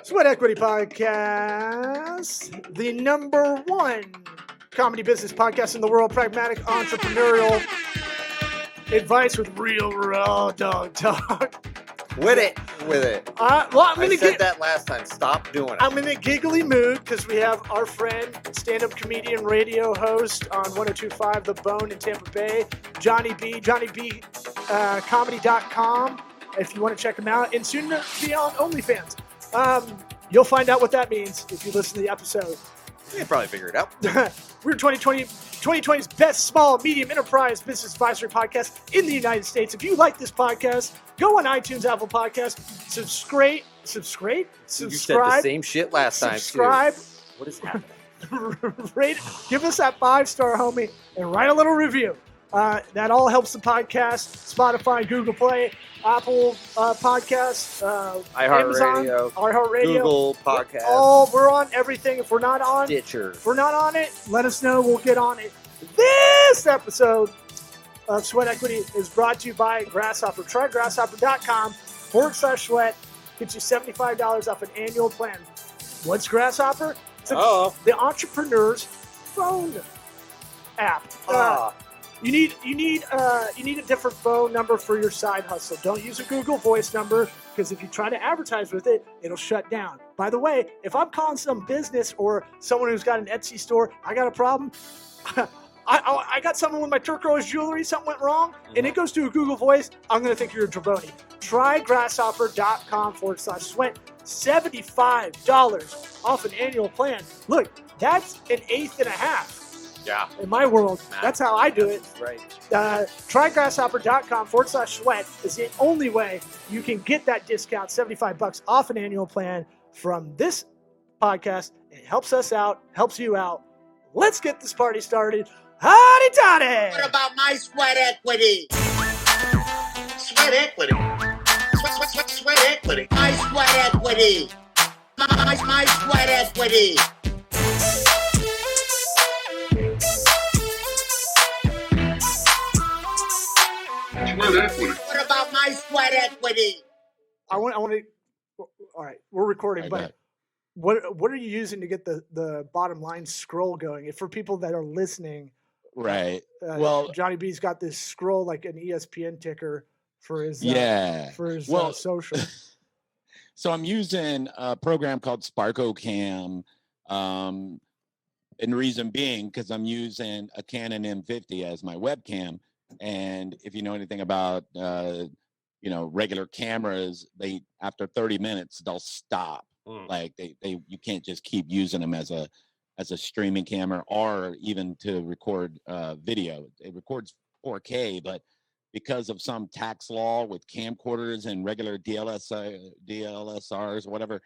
Sweat Equity Podcast, the number one comedy business podcast in the world, pragmatic, entrepreneurial advice with real raw dog talk. With it. I said that last time. Stop doing it. I'm in a giggly mood because we have our friend, stand-up comedian, radio host on 102.5 The Bone in Tampa Bay, Johnny B. JohnnyBComedy.com if you want to check him out, and soon to be on OnlyFans. You'll find out what that means if you listen to the episode. You can probably figure it out. We're 2020's best small, medium enterprise business advisory podcast in the United States. If you like this podcast, go on iTunes, Apple Podcasts, subscribe. You said the same shit last time, subscribe. too. What is happening? Rate, give us that 5-star, homie, and write a little review. That all helps the podcast. Spotify, Google Play, Apple Podcasts, Amazon, iHeartRadio, Google Podcasts. We're on everything. If we're not on, Stitcher. if we're not on it, let us know. We'll get on it. This episode of Sweat Equity is brought to you by Grasshopper. Try grasshopper.com/sweat. Gets you $75 off an annual plan. What's Grasshopper? It's the entrepreneur's phone app. You need a different phone number for your side hustle. Don't use a Google Voice number because if you try to advertise with it, it'll shut down. By the way, if I'm calling some business or someone who's got an Etsy store, I got a problem. I got someone with my turquoise jewelry, something went wrong, and it goes to a Google Voice, I'm going to think you're a jabroni. Try grasshopper.com/sweat. $75 off an annual plan. Look, that's an eighth and a half. Yeah. In my world, that's how I do it. Right. Try grasshopper.com/sweat is the only way you can get that discount, $75 off an annual plan from this podcast. It helps us out, helps you out. Let's get this party started. Howdy toddy! What about my sweat equity? Sweat equity. Sweat equity. My sweat equity. My sweat equity. What about my sweat equity? I want to. All right, we're recording, but what are you using to get the bottom line scroll going? If for people that are listening, right? Johnny B's got this scroll like an ESPN ticker for his social. So I'm using a program called SparkoCam, and the reason being because I'm using a Canon M50 as my webcam. And if you know anything about, regular cameras, they after 30 minutes they'll stop. Like you can't just keep using them as a streaming camera or even to record video. It records 4K, but because of some tax law with camcorders and regular DLSRs, whatever,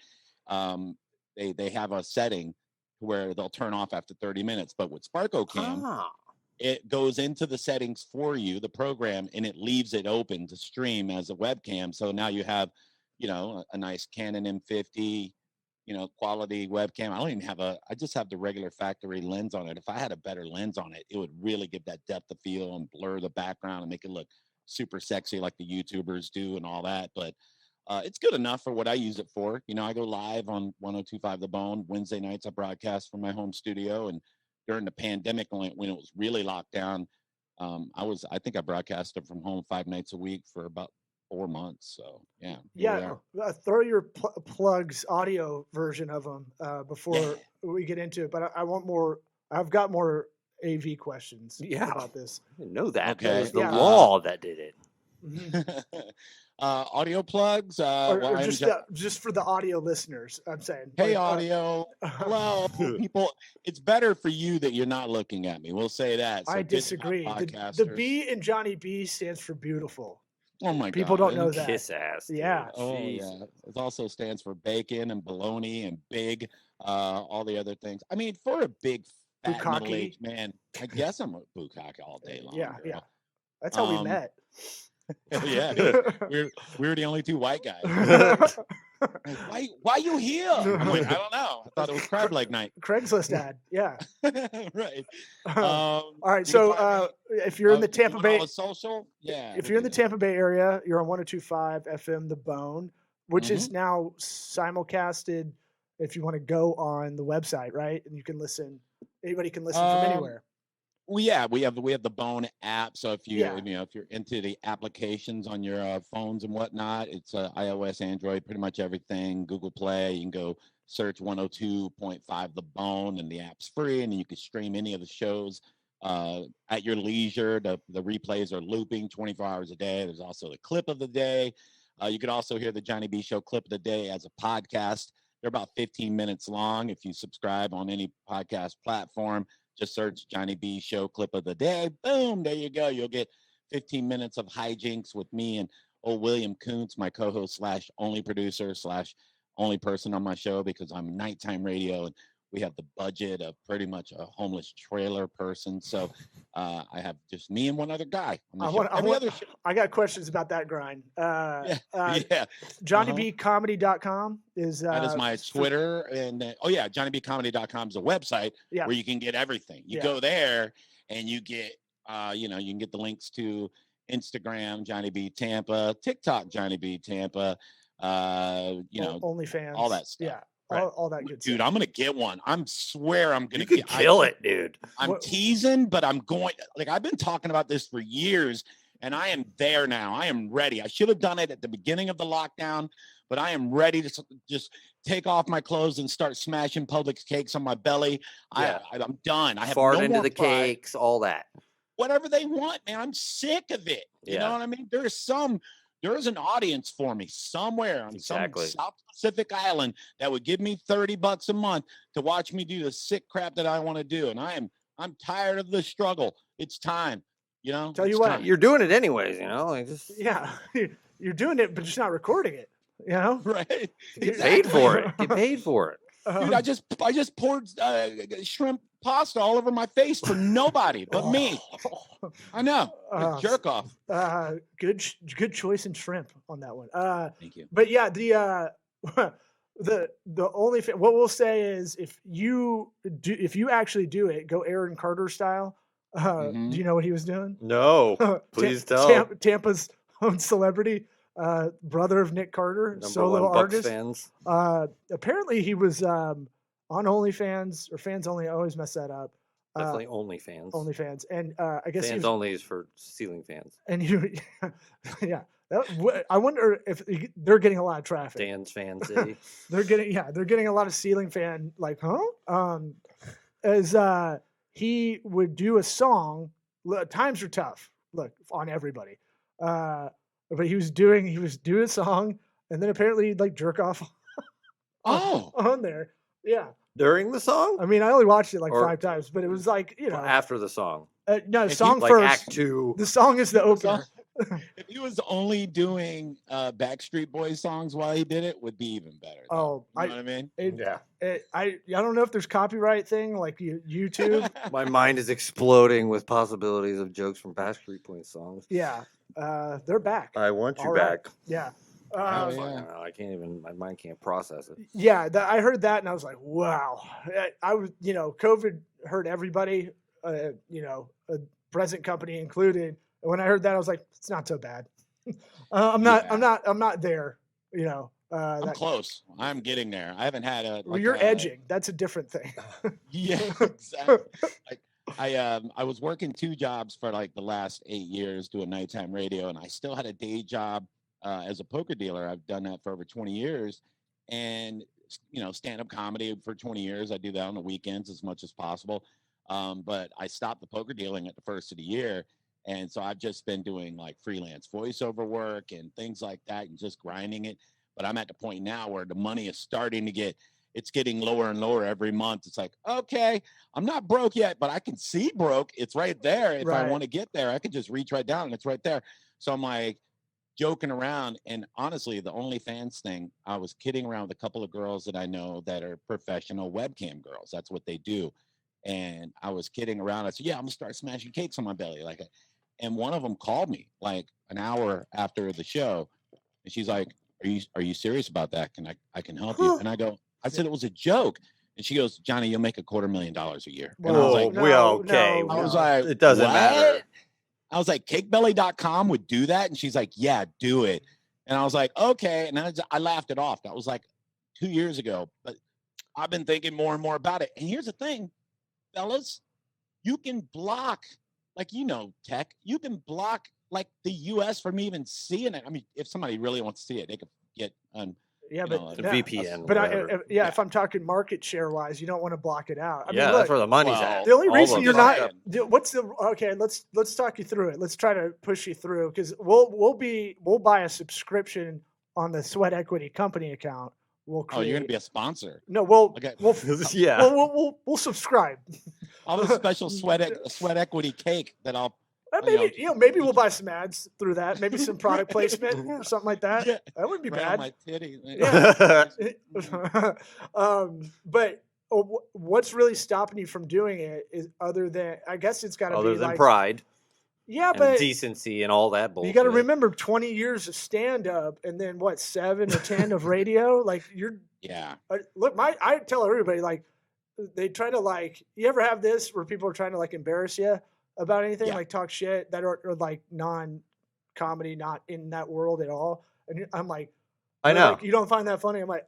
they have a setting where they'll turn off after 30 minutes. But with SparkoCam. It goes into the settings for you, the program, and it leaves it open to stream as a webcam. So now you have, a nice Canon M50, quality webcam. I just have the regular factory lens on it. If I had a better lens on it, it would really give that depth of field and blur the background and make it look super sexy like the YouTubers do and all that. But it's good enough for what I use it for. I go live on 102.5 The Bone. Wednesday nights I broadcast from my home studio, and during the pandemic when it was really locked down, I think I broadcasted from home 5 nights a week for about 4 months. So yeah. Throw your plugs audio version of them before we get into it. But I want more. I've got more AV questions about this. I didn't know that. Okay. It was the law that did it. Audio plugs, or just for the audio listeners. I'm saying, hey, audio. Well, people, it's better for you that you're not looking at me. We'll say that. So I disagree. The B in Johnny B stands for beautiful. Oh my God! People don't know that. Kiss ass. Dude. Yeah. Oh yeah. It also stands for bacon and bologna and big, all the other things. I mean, for a big fat middle-aged man, I guess I'm a bukkake all day long. Yeah. That's how we met. Yeah, we were the only two white guys. Why you here? I'm like, I don't know. I thought it was crab leg night. Craigslist ad. Yeah. Right. All right. So if you're in the Tampa Bay, social, yeah. If you're in the Tampa Bay area, you're on 102.5 FM, The Bone. which is now simulcasted. If you want to go on the website, right, and you can listen. Anybody can listen from anywhere. Well, yeah, we have the Bone app. So if you're into the applications on your phones and whatnot, it's iOS, Android, pretty much everything. Google Play, you can go search 102.5 The Bone, and the app's free, and you can stream any of the shows at your leisure. The replays are looping 24 hours a day. There's also the clip of the day. You can also hear the Johnny B Show clip of the day as a podcast. They're about 15 minutes long. If you subscribe on any podcast platform, just search Johnny B Show clip of the day. Boom, there you go. You'll get 15 minutes of hijinks with me and old William Kuntz, my co-host / only producer / only person on my show, because I'm nighttime radio and we have the budget of pretty much a homeless trailer person. So I have just me and one other guy on the show. I got questions about that grind. JohnnyBcomedy.com is that is my Twitter. And JohnnyBcomedy.com is a website where you can get everything. You go there and you get, you can get the links to Instagram, Johnny B Tampa, TikTok, Johnny B Tampa, OnlyFans, all that stuff. Yeah. Right. All that good dude, stuff. I'm gonna get one. I'm gonna kill it, dude. I'm teasing, but I'm going. Like, I've been talking about this for years, and I am there now. I am ready. I should have done it at the beginning of the lockdown, but I am ready to just take off my clothes and start smashing Publix cakes on my belly. Yeah. I'm done. I have fart no into more the pride. cakes, all that. Whatever they want, man. I'm sick of it. You know what I mean? There is an audience for me somewhere on some South Pacific island that would give me $30 a month to watch me do the sick crap that I want to do. And I'm tired of the struggle. It's time, Tell you what, you're doing it anyways, you're doing it, but just not recording it, right? Get paid for it. Get paid for it. Dude, I just poured shrimp pasta all over my face for nobody but me. I know. Jerk off. Good choice in shrimp on that one. Thank you. But yeah, the only what we'll say is if you actually do it, go Aaron Carter style. Do you know what he was doing? No, please tell. Tampa's own celebrity. Brother of Nick Carter, solo artist. Fans. Apparently he was on OnlyFans or Fans Only. I always mess that up. Definitely OnlyFans. OnlyFans, and I guess Fans Only is for ceiling fans. And I wonder if they're getting a lot of traffic. Dan's Fan City. they're getting a lot of ceiling fan as he would do a song. Times are tough. Look on everybody. But he was doing a song, and then apparently he'd jerk off on there. Yeah. During the song? I mean, I only watched it 5 times, but it was after the song. No, the song first. Act 2. The song is the opener. If he was only doing Backstreet Boys songs while he did it, would be even better. Oh, you know what I mean? I don't know if there's copyright thing like YouTube. My mind is exploding with possibilities of jokes from Backstreet Boys songs. Yeah. They're back. I want you back. Back. Yeah. I can't even. My mind can't process it. Yeah, I heard that and I was like, wow. I was, COVID hurt everybody. A present company included. And when I heard that, I was like, it's not so bad. I'm not there. I'm close. I'm getting there. I haven't had a. You're edging. That's a different thing. Yeah, exactly. I was working 2 jobs for the last 8 years doing nighttime radio, and I still had a day job as a poker dealer. I've done that for over 20 years, and stand-up comedy for 20 years. I do that on the weekends as much as possible. But I stopped the poker dealing at the first of the year, and so I've just been doing freelance voiceover work and things like that, and just grinding it. But I'm at the point now where the money is starting to it's getting lower and lower every month. It's like, okay, I'm not broke yet, but I can see broke. It's right there. If I want to get there, I can just reach right down and it's right there. So I'm joking around. And honestly, the OnlyFans thing, I was kidding around with a couple of girls that I know that are professional webcam girls. That's what they do. And I was kidding around. I said, yeah, I'm gonna start smashing cakes on my belly. And one of them called me an hour after the show. And she's like, are you serious about that? I can help you. And I said it was a joke. And she goes, Johnny, you'll make $250,000 a year. And I was like, okay. I was like, it doesn't matter. I was like, cakebelly.com would do that. And she's like, yeah, do it. And I was like, okay. And I laughed it off. That was like 2 years ago. But I've been thinking more and more about it. And here's the thing, fellas, you can block, like, tech, you can block like the US from even seeing it. I mean, if somebody really wants to see it, they could get on. Yeah, but The VPN. But if I'm talking market share wise, you don't want to block it out. I mean, look, that's where the money's at. The only reason you're not, okay? Let's talk you through it. Let's try to push you through because we'll buy a subscription on the Sweat Equity Company account. You're gonna be a sponsor? No, we'll yeah. We'll subscribe. I'll have a special sweat equity cake that I'll. Maybe we'll buy some ads through that. Maybe some product placement or something like that. Yeah. That wouldn't be bad. My titty. Yeah. But what's really stopping you from doing it is other than, I guess it's got to be other than pride. Yeah, but decency and all that bullshit. You got to remember 20 years of stand up and then 7 or 10 of radio. Like look, I tell everybody, like, they try to you ever have this where people are trying to embarrass you about anything, like talk shit that are like non-comedy, not in that world at all. And I'm like, I know. You don't find that funny? I'm like,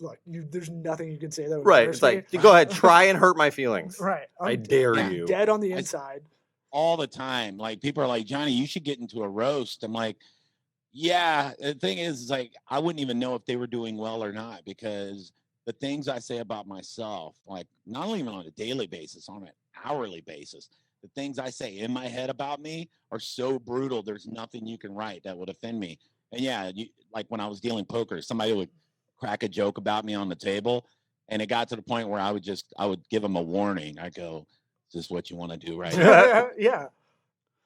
look, there's nothing you can say that would right. It's like, go ahead, try and hurt my feelings. Right. I dare you. Dead on the inside. All the time. Like, people are like, Johnny, you should get into a roast. I'm like, yeah. The thing is like, I wouldn't even know if they were doing well or not, because the things I say about myself, like not only even on a daily basis, on an hourly basis, the things I say in my head about me are so brutal. There's nothing you can write that would offend me. And like when I was dealing poker, somebody would crack a joke about me on the table, and it got to the point where I would give them a warning. I go, is this what you want to do right now? Yeah.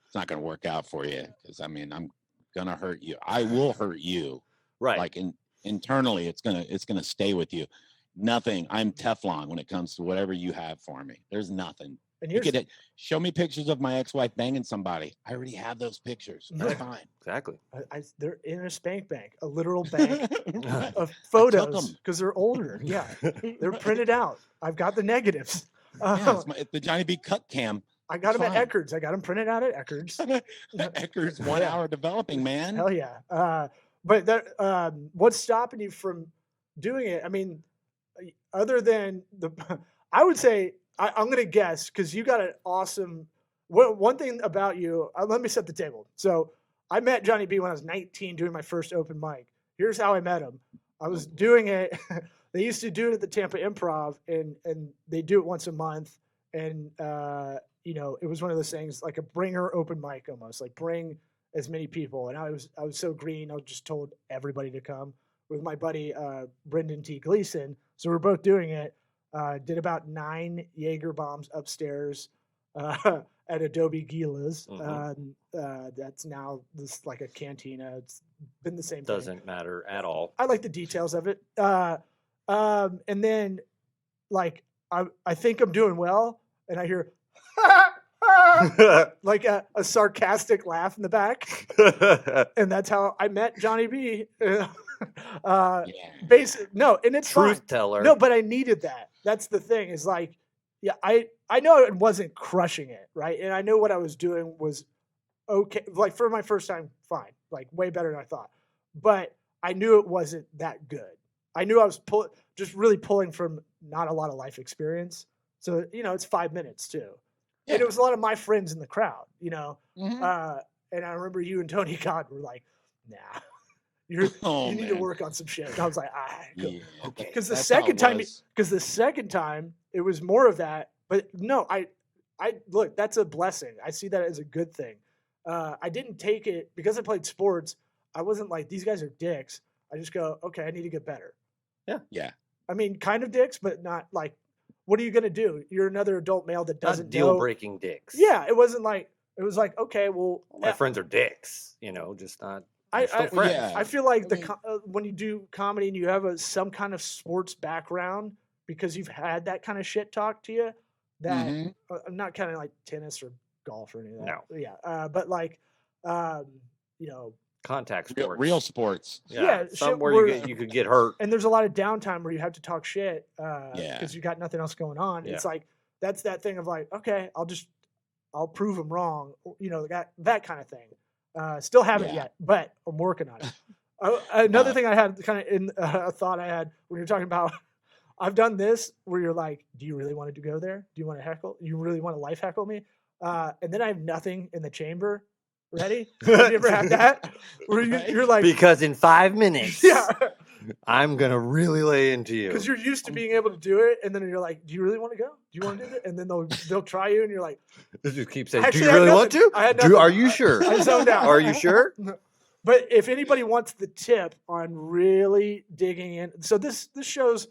It's not going to work out for you, because I'm going to hurt you. I will hurt you. Right. Like internally, it's going to stay with you. Nothing. I'm Teflon when it comes to whatever you have for me. There's nothing. And you could show me pictures of my ex-wife banging somebody. I already have those pictures. That's fine. Exactly. They're in a spank bank, a literal bank of photos, because they're older. Yeah, they're printed out. I've got the negatives. It's the Johnny B cut cam. I got them at Eckerd's. I got them printed out at Eckerd's. Eckerd's 1 hour developing, man. Hell yeah. But that, what's stopping you from doing it? I mean, other than I would say, I'm going to guess, because you got an awesome, one thing about you, let me set the table. So I met Johnny B when I was 19 doing my first open mic. Here's how I met him. I was doing it. They used to do it at the Tampa Improv, and they do it once a month. And, it was one of those things, like a bringer open mic almost, like bring as many people. And I was so green. I just told everybody to come with my buddy, Brendan T. Gleason. So we're both doing it. Did about 9 Jaeger bombs upstairs at Adobe Gila's. That's now this like a cantina. It's been the same thing. Doesn't matter at all. I like the details of it. And then like I think I'm doing well, and I hear like a sarcastic laugh in the back. And that's how I met Johnny B. No, and it's truth teller. No, but I needed that. That's the thing, is like, I know it wasn't crushing it, right? And I know what I was doing was okay. Like for my first time, fine, like way better than I thought. But I knew it wasn't that good. I knew I was just really pulling from not a lot of life experience. So, it's 5 minutes too. Yeah. And it was a lot of my friends in the crowd, And I remember you and Tony Codd were like, nah. You need to work on some shit. And I was like, okay. Because the second time it was more of that. But no, I look, that's a blessing. I see that as a good thing. I didn't take it because I played sports. I wasn't like, these guys are dicks. I just go, okay, I need to get better. Yeah. Yeah. I mean, kind of dicks, but not like, what are you going to do? You're another adult male that doesn't know. Deal breaking dicks. Yeah. It wasn't like, it was like, okay, well. My friends are dicks, just not. I feel like when you do comedy and you have some kind of sports background, because you've had that kind of shit talk to you, that I'm not kind of like tennis or golf or anything. No. Yeah. But like, contact sports, real sports. Yeah. Somewhere you could get hurt. And there's a lot of downtime where you have to talk shit because you got nothing else going on. Yeah. It's like, that's that thing of like, okay, I'll prove them wrong. That kind of thing. Still haven't Yeah. yet, but I'm working on it. Another Uh, thing I had kind of in a thought I had when you're talking about, I've done this where you're like, do you really want to go there? Do you want to heckle? You really want to life heckle me? And then I have nothing in the chamber ready. Have you ever had that? Where Right. you're like, Because in 5 minutes, yeah, I'm gonna really lay into you. because you're used to being able to do it, and then you're like, do you really want to go? Do you want to do it? And then they'll try you, and you're like, It just keeps saying, "Do Actually, you I had really want nothing. to? I had nothing. Are you sure? I zoned out. Are you sure?" But if anybody wants the tip on really digging in, so this shows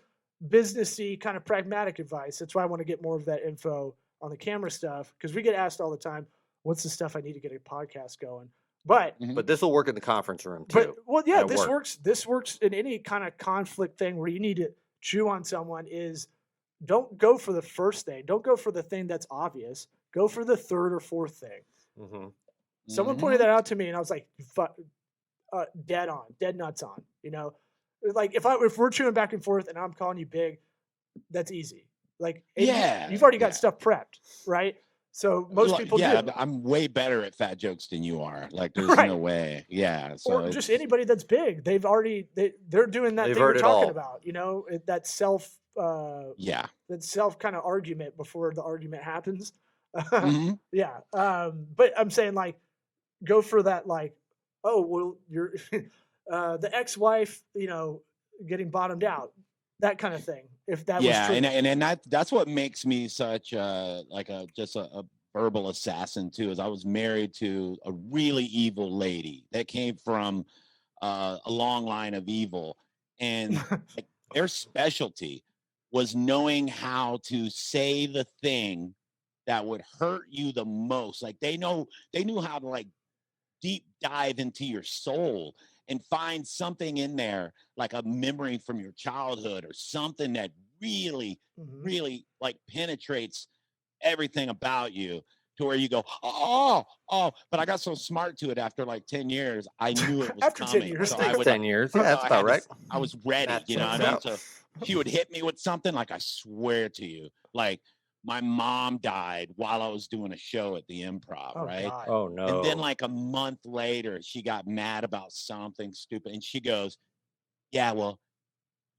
businessy kind of pragmatic advice. That's why I want to get more of that info on the camera stuff, because we get asked all the time, "What's the stuff I need to get a podcast going?" But But this will work in the conference room too. yeah, at this work. works. This works in any kind of conflict thing where you need to chew on someone. Is don't go for the first thing. Don't go for the thing that's obvious. Go for the third or fourth thing. Mm-hmm. Someone pointed that out to me, and I was like, dead on, dead nuts on. You know, like if we're chewing back and forth and I'm calling you big, that's easy. Like, you've already got stuff prepped, right? So most people do. I'm way better at fat jokes than you are. Like, there's no way. Yeah. So or just anybody that's big, they're doing that They've thing we're heard it talking all. about. You know, that self kind of argument before the argument happens. Mhm. Yeah. But I'm saying, like, go for that, like, oh, well, you're the ex-wife, you know, getting bottomed out, that kind of thing. If that was true. and that's what makes me such a verbal assassin too. Is I was married to a really evil lady that came from a long line of evil, and like, their specialty was knowing how to say the thing that would hurt you the most. Like they knew how to like deep dive into your soul and find something in there, like a memory from your childhood or something that really, really like penetrates everything about you to where you go, oh. But I got so smart to it after like 10 years, I knew it was After coming. 10 years. So Takes 10 years. Yeah, that's about right. I was ready, you know what I mean? So she would hit me with something, like I swear to you, like my mom died while I was doing a show at the Improv, right? God. Oh no. And then like a month later, she got mad about something stupid. And she goes, yeah, well,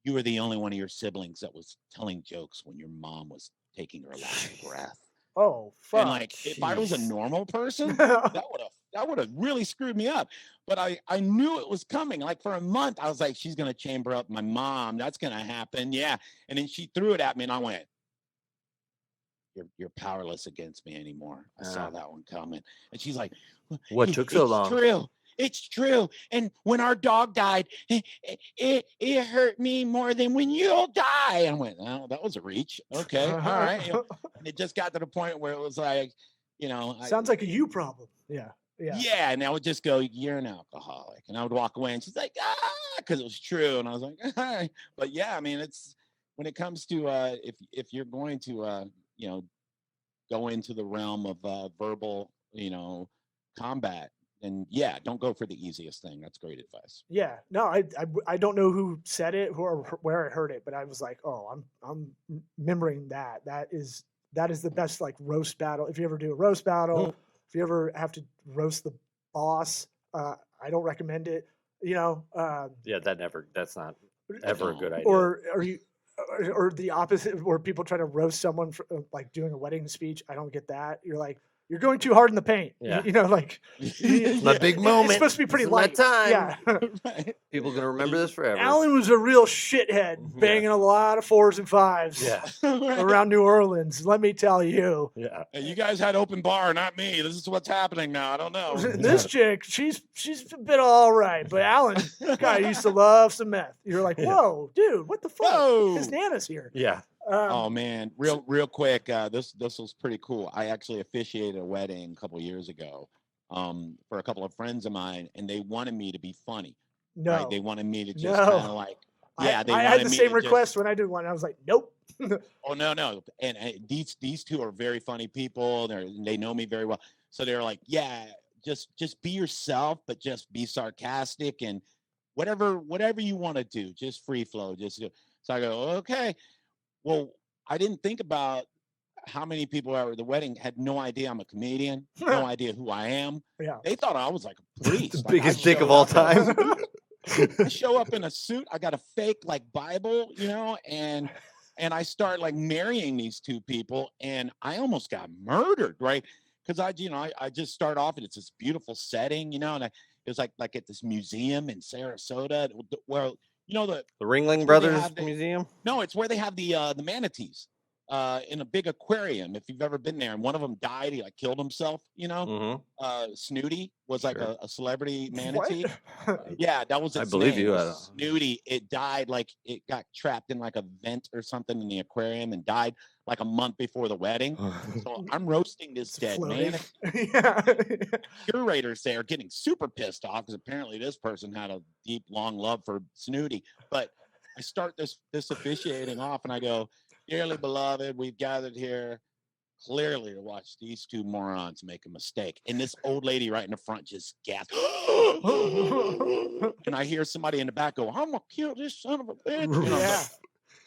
you were the only one of your siblings that was telling jokes when your mom was taking her last breath. Oh, fuck. And like, if I was a normal person, that would have really screwed me up. But I knew it was coming. Like for a month, I was like, she's going to chamber up my mom. That's going to happen. Yeah. And then she threw it at me and I went, you're powerless against me anymore. I saw that one coming. And she's like, what took so long? It's true. And when our dog died, it hurt me more than when you'll die. I went, oh, that was a reach. Okay. All right. You know, and it just got to the point where it was like, you know. Sounds like a you problem. Yeah. Yeah. And I would just go, you're an alcoholic. And I would walk away and she's like, because it was true. And I was like, all right. But yeah, I mean, it's when it comes to if you're going to you know, go into the realm of verbal, you know, combat, and yeah, don't go for the easiest thing. That's great advice. Yeah. No, I don't know who said it or where I heard it, but I was like, oh, I'm remembering that. That is the best like roast battle. If you ever do a roast battle, if you ever have to roast the boss, I don't recommend it. You know. Yeah, that's not ever a good idea. Or are you? Or the opposite, where people try to roast someone for like doing a wedding speech. I don't get that. You're like, you're going too hard in the paint. Yeah. You know, like it's my big moment. It's supposed to be pretty light. Time. Yeah. Right. People are gonna remember this forever. Alan was a real shithead, banging a lot of 4s and 5s around New Orleans. Let me tell you. Yeah. Hey, you guys had open bar, not me. This is what's happening now. I don't know. This chick, she's a bit all right, but Alan, this guy used to love some meth. You're like, whoa, dude, what the fuck? Whoa. His nana's here. Yeah. Oh man, real quick. This was pretty cool. I actually officiated a wedding a couple of years ago, for a couple of friends of mine, and they wanted me to be funny. No, right? They wanted me to just kind of like, yeah. I had the same request when I did one. I was like, nope. Oh no. And these two are very funny people. They know me very well, so they're like, yeah, just be yourself, but just be sarcastic and whatever you want to do, just free flow, just do. So I go, okay. Well, I didn't think about how many people at the wedding had no idea I'm a comedian, no idea who I am. Yeah. They thought I was like a priest. The Like, biggest dick of all time. I show up in a suit. I got a fake like Bible, and I start like marrying these two people, and I almost got murdered, right? Because I just start off, and it's this beautiful setting, and it was like at this museum in Sarasota, where the Ringling Brothers Museum. No, it's where they have the manatees in a big aquarium. If you've ever been there, and one of them died, he like killed himself. Snooty was like a celebrity manatee. Yeah, that was its I believe name. you. Snooty. It died like it got trapped in like a vent or something in the aquarium and died like a month before the wedding. So I'm roasting this dead man. Curators there are getting super pissed off because apparently this person had a deep, long love for Snooty. But I start this officiating off, and I go, "Dearly beloved, we've gathered here clearly to watch these two morons make a mistake." And this old lady right in the front just gasped. And I hear somebody in the back go, "I'm gonna kill this son of a bitch."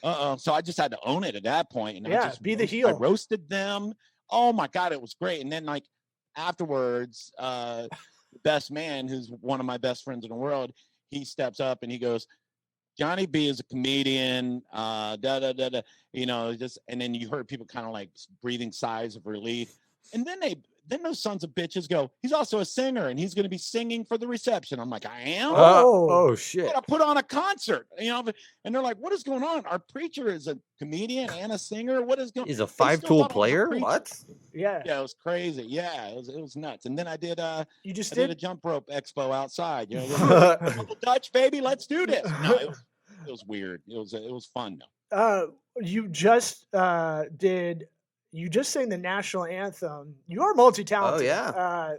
Yeah. So I just had to own it at that point. And be the heel. I roasted them. Oh my God, it was great. And then like afterwards, the best man, who's one of my best friends in the world, he steps up and he goes, "Johnny B is a comedian, and then you heard people kind of like breathing sighs of relief. And then those sons of bitches go, "He's also a singer, and he's going to be singing for the reception." I'm like, "I am? Oh shit. I gotta put on a concert, and they're like, "What is going on? Our preacher is a comedian and a singer. What is going on?" He's a 5-tool player? What? Yeah. Yeah, it was crazy. Yeah, it was nuts. And then I did I did did a jump rope expo outside. Uncle Dutch, baby, let's do this. No, it was weird. It was fun though. You just you just sang the national anthem. You are multi-talented. Oh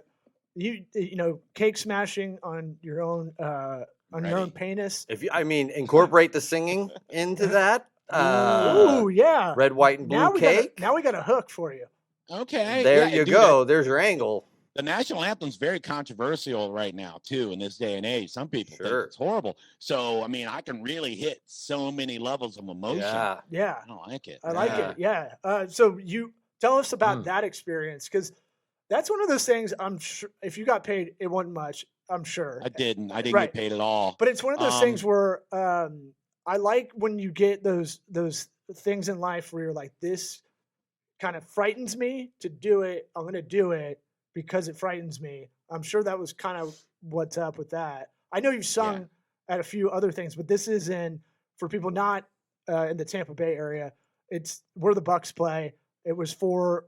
yeah. Cake smashing on your own your own penis. If you, incorporate the singing into that. Ooh, yeah. Red, white, and blue cake. Now we got a hook for you. Okay. There you go. There's your angle. The national anthem's very controversial right now, too, in this day and age. Some people think it's horrible. So, I can really hit so many levels of emotion. Yeah. I don't like it. I like it. Yeah. So you tell us about that experience, because that's one of those things. I'm sure if you got paid, it wasn't much. I'm sure. I didn't get paid at all. But it's one of those things where I like when you get those things in life where you're like, this kind of frightens me to do it. I'm going to do it because it frightens me. I'm sure that was kind of what's up with that. I know you've sung at a few other things, but this is for people not in the Tampa Bay area, it's where the Bucks play. It was for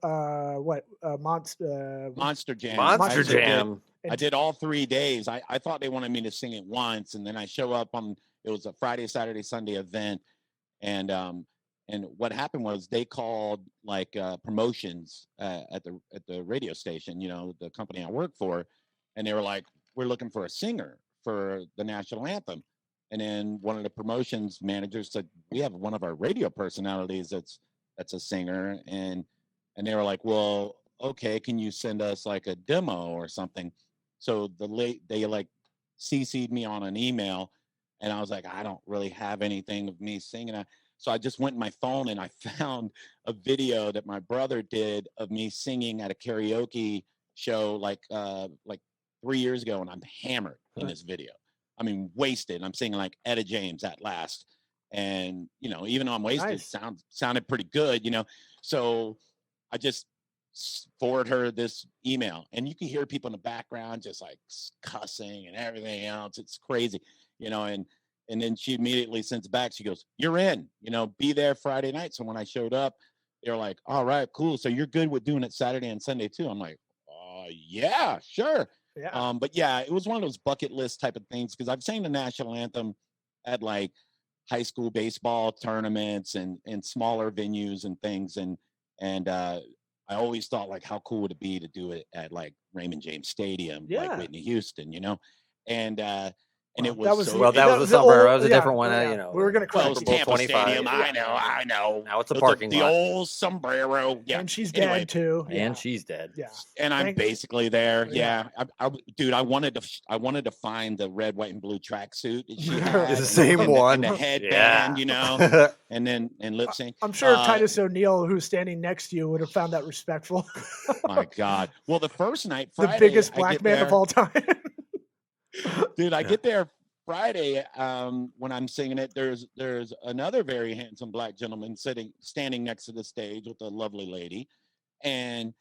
Monster Jam. Monster Jam. I did all 3 days. I thought they wanted me to sing it once, and then I show up it was a Friday, Saturday, Sunday event, and what happened was they called like promotions at the radio station, the company I work for, and they were like, "We're looking for a singer for the national anthem." And then one of the promotions managers said, "We have one of our radio personalities that's a singer," and they were like, "Well, okay, can you send us like a demo or something?" So they like CC'd me on an email, and I was like, "I don't really have anything of me singing." So I just went in my phone and I found a video that my brother did of me singing at a karaoke show like 3 years ago, and I'm hammered in this video. Wasted. I'm singing like Etta James at last. And, even though I'm wasted, sounded pretty good, So I just forward her this email, and you can hear people in the background just like cussing and everything else. It's crazy, and then she immediately sends it back. She goes, "You're in, be there Friday night." So when I showed up, they were like, "All right, cool. So you're good with doing it Saturday and Sunday too?" I'm like, "Yeah, sure." Yeah. But yeah, it was one of those bucket list type of things, because I've sang the national anthem at like high school baseball tournaments and smaller venues and things. And I always thought, like, how cool would it be to do it at like Raymond James Stadium, like Whitney Houston, and it was that was so. Well, that was the sombrero. That was a different one. yeah. You know, We were gonna Well, it was correct Tampa 25. Stadium. I know. Now it's a It was parking the lot. old sombrero. Yeah. And she's Anyway, dead too. Yeah. And she's dead. Yeah. and I'm basically there. Yeah. Yeah, dude, I wanted to find the red, white, and blue tracksuit that she had. It's the same and one. The headband, Yeah. you know, and lip sync. I'm sure Titus O'Neil, who's standing next to you, would have found that respectful. My God. Well, the first night, Friday, the biggest black man of all time. Dude, I get there Friday when I'm singing it. There's another very handsome black gentleman standing next to the stage with a lovely lady, and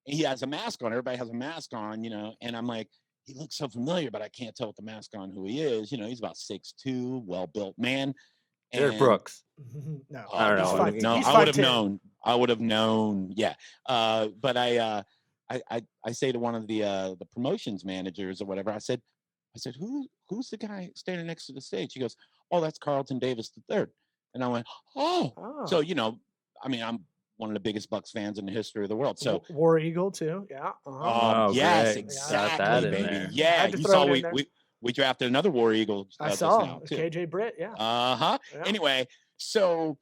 he has a mask on. Everybody has a mask on, you know, and I'm like, he looks so familiar, but I can't tell with the mask on who he is. You know, he's about 6'2", well-built man. Derek Brooks. No, I don't know. No, I would have known. I would have known. Yeah. But I say to one of the promotions managers or whatever, I said, who's the guy standing next to the stage? He goes, oh, that's Carlton Davis III. And I went, oh. So, you know, I mean, I'm one of the biggest Bucks fans in the history of the world. So War Eagle too. Yeah. Yes, great. exactly, baby. There. Yeah. You saw we drafted another War Eagle. I saw now, too. KJ Britt. Yeah. Yeah. Anyway, so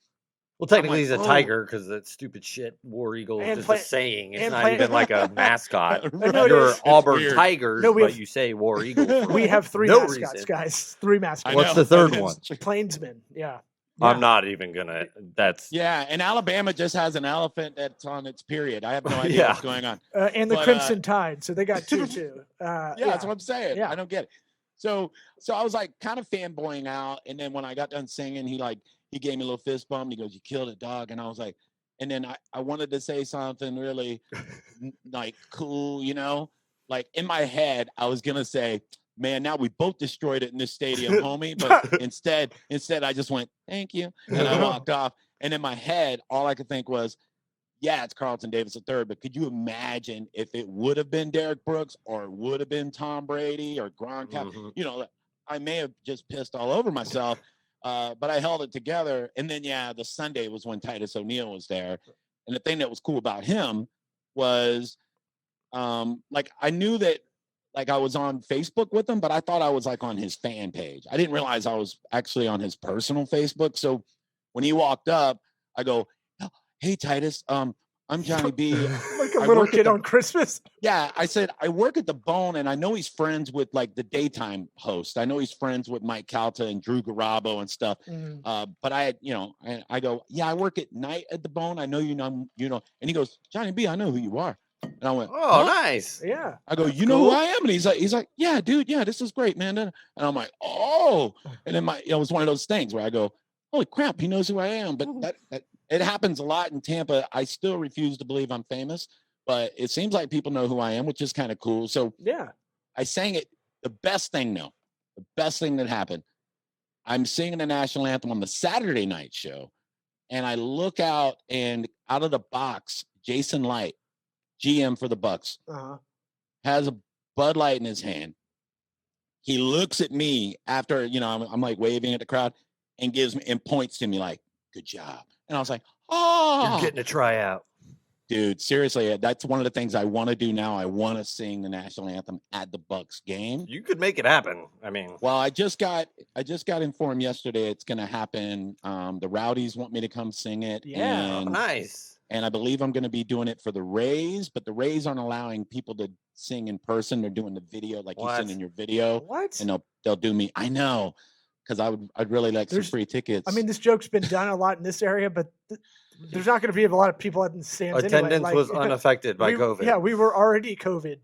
well, technically he's a tiger because that stupid shit War Eagle is just a saying. It's not even like a mascot. No, You're Auburn weird. Tigers, but you say War Eagle. We have three mascots, guys. 3 mascots. What's the third one? Plainsman. Yeah. I'm not even gonna. And Alabama just has an elephant that's on its period. I have no idea what's going on. And the Crimson Tide, so they got 2 too. That's what I'm saying. Yeah. I don't get it. So I was like kind of fanboying out, and then when I got done singing, he gave me a little fist bump. He goes, "You killed it, dog," and I was like, and then I wanted to say something really like cool, you know, like in my head I was gonna say, man, now we both destroyed it in this stadium, homie. But instead I just went, thank you. And I walked off. And in my head, all I could think was, yeah, it's Carlton Davis III. But could you imagine if it would have been Derek Brooks or it would have been Tom Brady or Gronkowski? You know, I may have just pissed all over myself, but I held it together. And then, the Sunday was when Titus O'Neil was there. And the thing that was cool about him was, I knew that, I was on Facebook with him, but I thought I was on his fan page. I didn't realize I was actually on his personal Facebook. So when he walked up, I go, hey, Titus, I'm Johnny B. Like a little kid on Christmas. Yeah. I said, I work at the Bone, and I know he's friends with the daytime host. I know he's friends with Mike Calta and Drew Garabo and stuff. But I go, yeah, I work at night at the Bone. I know, you know, and he goes, Johnny B, I know who you are. And I went, oh, nice. Yeah. I go, you know who I am? And he's like, yeah, dude, yeah, this is great, man. And I'm like, oh. And then it was one of those things where I go, holy crap, he knows who I am. But that it happens a lot in Tampa. I still refuse to believe I'm famous, but it seems like people know who I am, which is kind of cool. So I sang it. The best thing that happened, I'm singing the national anthem on the Saturday night show, and I look out, and out of the box, Jason Light, GM for the Bucks, has a Bud Light in his hand. He looks at me after, I'm like waving at the crowd, and points to me like, good job. And I was like, oh, you're getting a tryout. Dude, seriously, that's one of the things I want to do now. I want to sing the national anthem at the Bucks game. You could make it happen. I mean, well, I just got informed yesterday it's going to happen. The Rowdies want me to come sing it. Yeah, nice. And I believe I'm going to be doing it for the Rays, but the Rays aren't allowing people to sing in person. They're doing the video like you sing in your video. What? And they'll do me. I know, because I'd really like some free tickets. I mean, this joke's been done a lot in this area, but there's not going to be a lot of people at the stands. Attendance was unaffected by COVID. Yeah, we were already COVID.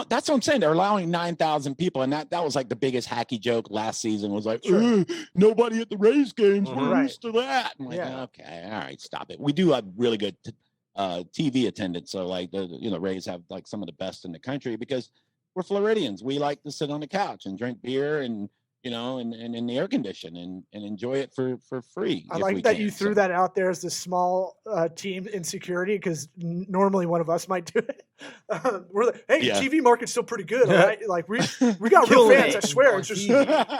That's what I'm saying. They're allowing 9,000 people, and that was like the biggest hacky joke last season. Was like, nobody at the Rays games. We're used to that. I'm like, okay, all right, stop it. We do have really good TV attendance, so the Rays have some of the best in the country because we're Floridians. We like to sit on the couch and drink beer and and in the air condition and enjoy it for free. I like that you threw that out there as the small team in security because normally one of us might do it. We're like, hey, Yeah. TV market's still pretty good, all right? Like we got real fans, I swear. It's just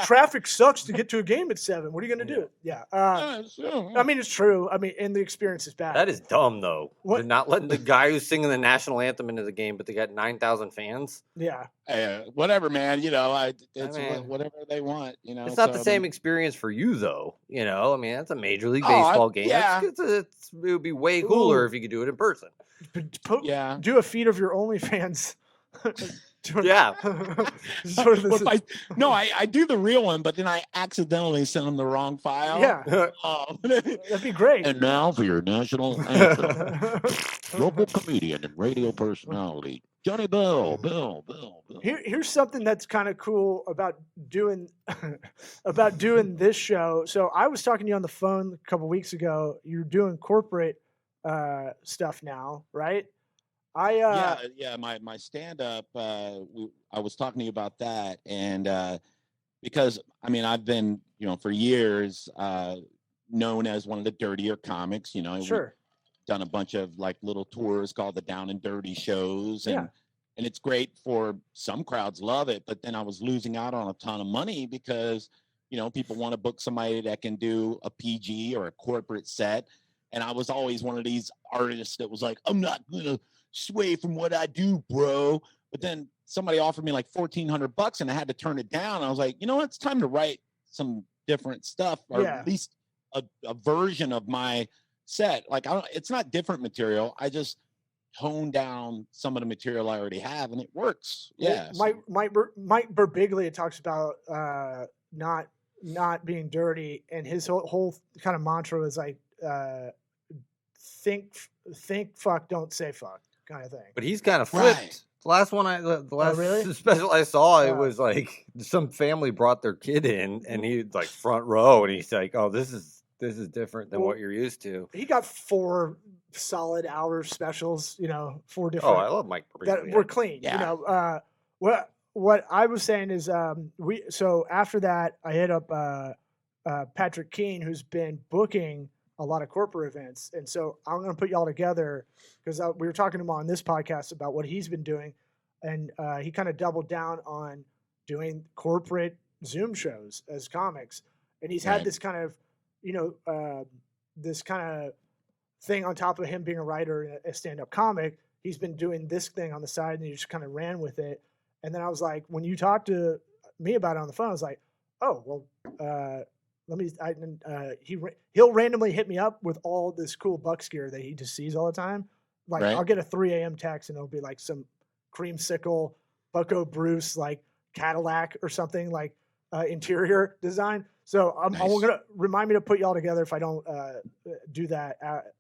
traffic sucks to get to a game at 7. What are you gonna do? Yeah. I mean, it's true. I mean, and the experience is bad. That is dumb, though. What? They're not letting the guy who's singing the national anthem into the game, but they got 9,000 fans. Yeah. Whatever, man. You know, it's whatever they want. You know, it's not the same experience for you, though. You know, I mean, that's a Major League Baseball game. Yeah. It would be way cooler if you could do it in person. Do a feed of your OnlyFans. Yeah. I do the real one, but then I accidentally send them the wrong file. Yeah. That'd be great. And now for your national anthem. Local comedian and radio personality, Johnny Bill. Here's something that's kind of cool about doing this show. So I was talking to you on the phone a couple weeks ago. You're doing corporate stuff now, right? My stand up. I was talking to you about that, and because I mean I've been for years known as one of the dirtier comics. Sure. Done a bunch of like little tours called the Down and Dirty shows, and it's great for some crowds, love it. But then I was losing out on a ton of money because people want to book somebody that can do a PG or a corporate set. And I was always one of these artists that was like, I'm not going to sway from what I do, bro. But then somebody offered me like $1,400 and I had to turn it down. I was like, it's time to write some different stuff, or at least a version of my set. Like, it's not different material. I just tone down some of the material I already have and it works. Yeah. Mike Birbiglia talks about not being dirty, and his whole kind of mantra is like, think fuck, don't say fuck kind of thing. But he's kind of flipped. Right. The last one special I saw, it was like some family brought their kid in and he like front row and he's like, oh, this is different than what you're used to. He got 4 solid hour specials, 4 different. Oh, I love Mike Birbiglia. That were clean. Yeah. What I was saying is so after that I hit up Patrick Keane, who's been booking a lot of corporate events. And so I'm going to put y'all together because we were talking to him on this podcast about what he's been doing. And he kind of doubled down on doing corporate Zoom shows as comics. And he's had this kind of, this kind of thing on top of him being a writer and a stand-up comic. He's been doing this thing on the side and he just kind of ran with it. And then I was like, when you talked to me about it on the phone, I was like, oh, well, he'll randomly hit me up with all this cool Bucks gear that he just sees all the time. Like I'll get a 3 a.m. text and it'll be like some creamsicle Bucko Bruce like Cadillac or something like interior design. So I'm gonna remind me to put y'all together if I don't do that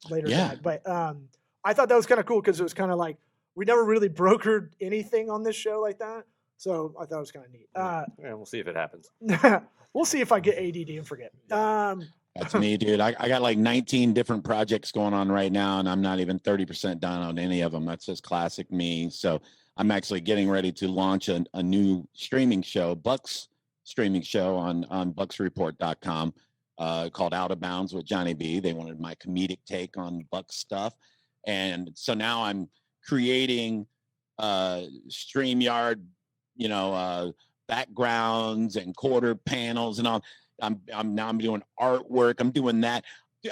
later. Yeah. But I thought that was kind of cool because it was kind of like we never really brokered anything on this show like that. So I thought it was kind of neat. We'll see if it happens. We'll see if I get ADD and forget. That's me, dude. I got like 19 different projects going on right now, and I'm not even 30% done on any of them. That's just classic me. So I'm actually getting ready to launch a new streaming show, Bucks streaming show on bucksreport.com called Out of Bounds with Johnny B. They wanted my comedic take on Bucks stuff. And so now I'm creating StreamYard, backgrounds and quarter panels and all. I'm doing artwork. I'm doing that.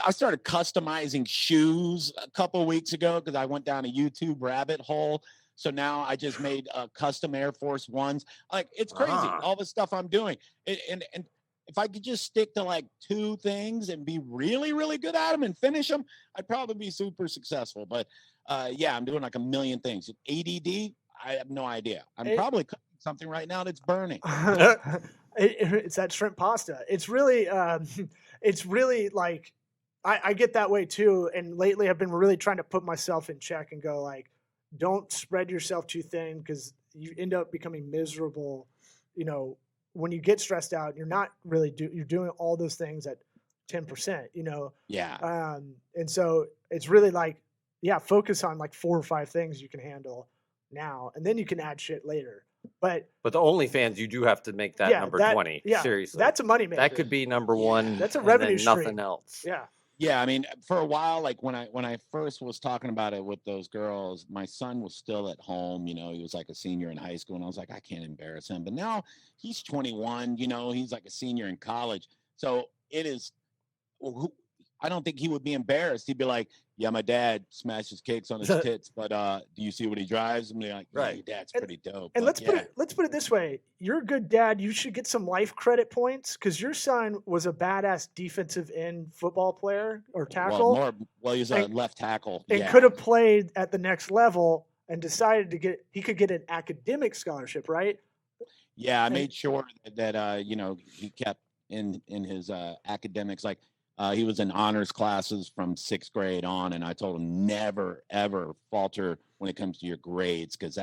I started customizing shoes a couple of weeks ago because I went down a YouTube rabbit hole. So now I just made custom Air Force Ones. Like, it's crazy, all the stuff I'm doing. And if I could just stick to like 2 things and be really, really good at them and finish them, I'd probably be super successful. But I'm doing like a million things. ADD, I have no idea. I'm probably cooking something right now that's burning. It's that shrimp pasta. It's really like, I get that way too. And lately I've been really trying to put myself in check and go like, don't spread yourself too thin because you end up becoming miserable. When you get stressed out, you're not really you're doing all those things at 10%, Yeah. And so it's really like, focus on like 4 or 5 things you can handle now, and then you can add shit later. But the OnlyFans, you do have to make that number 20. Yeah, seriously, that's a money maker. That could be number 1. That's a revenue stream. Nothing else. Yeah. Yeah, I mean, for a while, like when I first was talking about it with those girls, my son was still at home. You know, he was like a senior in high school, and I was like, I can't embarrass him. But now he's 21. You know, he's like a senior in college. So it is. I don't think he would be embarrassed. He'd be like, "Yeah, my dad smashes cakes on his tits, but do you see what he drives?" I'm like, "Yeah, your dad's pretty dope." And but let's put it this way: you're a good dad. You should get some life credit points because your son was a badass defensive end football player or tackle. He's a left tackle and could have played at the next level and decided he could get an academic scholarship, right? Yeah, I made sure that you know, he kept in his academics. Like he was in honors classes from 6th grade on, and I told him never ever falter when it comes to your grades, because